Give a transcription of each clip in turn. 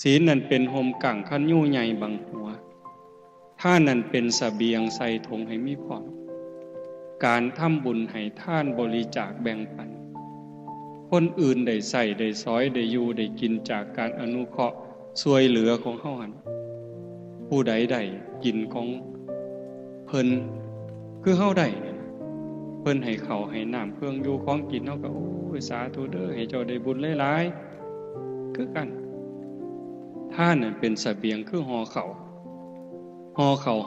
ศีลนั่นเป็นห่มกั่งคันยู่ใหญ่บังหัวท่านนั่นเป็นเสบียงใส่ถุงให้มีพร้อมการทำบุญให้ท่านบริจาคแบ่งปันคนอื่นได้ใส่ได้ซอยได้อยู่ได้กินจากการอนุเคราะห์ช่วยเหลือของเฮาหันผู้ใดได้กินของเพิ่นคือเฮาได้เพิ่นให้ข้าวให้น้ำเครื่องอยู่ของกินเฮาก็โอ้ยสาธุเด้อให้เจ้าได้บุญหลายๆคือกันท่านนั่นเป็นเสบียงคือห่อข้าว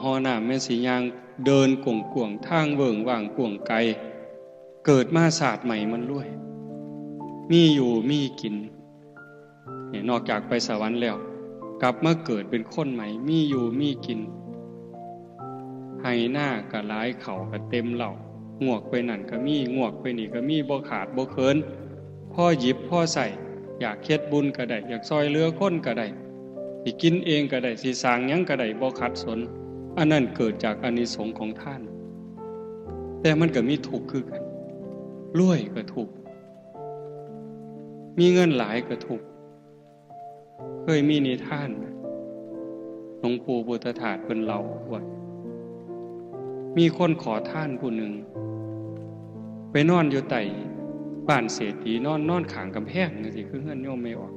ห่อน้ำแม่สิย่างเดินกวงๆทางเบิ่งว่างกวงไกลเกิดมาศาสตร์ใหม่มันรวยมีอยู่มีกินเนี่ยนอกจากไปสวรรค์แล้วกลับมาเกิดเป็นคนใหม่มีอยู่มีกินให้หน้าก็หลายเข่าก็เต็มเหล่างวกไปนั่นก็มีงวกไปนี่ก็มีบ่ขาดบ่เคินพ่อหยิบพ่อใส่อยากเฮ็ดบุญก็ได้อยากซอยเหลือคนก็ได้สิกินเองก็ได้สิสร้างหยังก็ได้บ่ขัดสนอันนั้นเกิดจากอานิสงส์ของท่านแต่มันก็มีทุกข์คือกันรวยก็ทุกข์มีเงินหลายก็ทุกข์เคยมีนิทานหลวงปู่พุทธทาสเพิ่นเล่าว่ามีคนขอทานผู้หนึ่งไปนอนอยู่ใต้บ้านเศรษฐีนอนข้างกำแพงจังซี่คือเฮือนโยมไม่ออก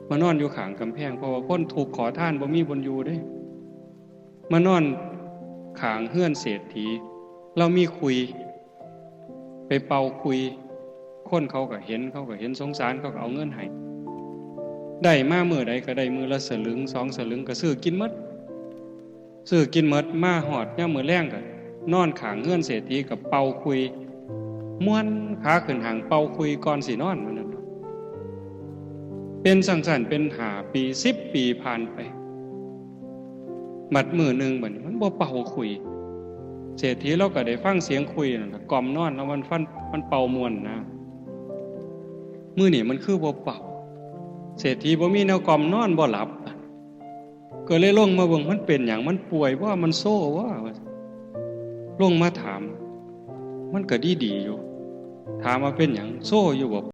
มานอนอยู่ข้างกำแพงเพราะว่าคนถูกขอทานบ่มีบนอยู่เด้มานอนข้างเฮือนเศรษฐีเรามีคุยไปเป่าคุยคนเขาก็เห็นสงสารเขาก็เอาเงินให้ได้มามื้อใดก็ได้มื้อละสลึง2สลึงก็ซื้อกินหมดมาฮอดยามมื้อแลงก็นอนข้างเฮือนเศรษฐีกับเป่าคุยม่วนขาขึ้นหางเป่าคุยก่อนสินอนมื้อนั้นเป็นสั่นๆเป็น5ปี10ปีผ่านไปบัดมื้อนึงบัดนี้มันบ่เป่าคุยเศรษฐีเราก็ได้ฟังเสียงคุยนั่นล่ะกล่อมนอนแล้วมันเป่าม่วนนะมื้อนี้มันคือบ่เป่าเศรษฐีบ่มีแนวกล่อมนอนบ่หลับก็เลยลงมาเบิ่งมันเป็นหยังมันป่วยว่ามันโซ่ว่าลงมาถามมันก็ดีอยู่ถามว่าเป็นหยังโซ่อยู่บ่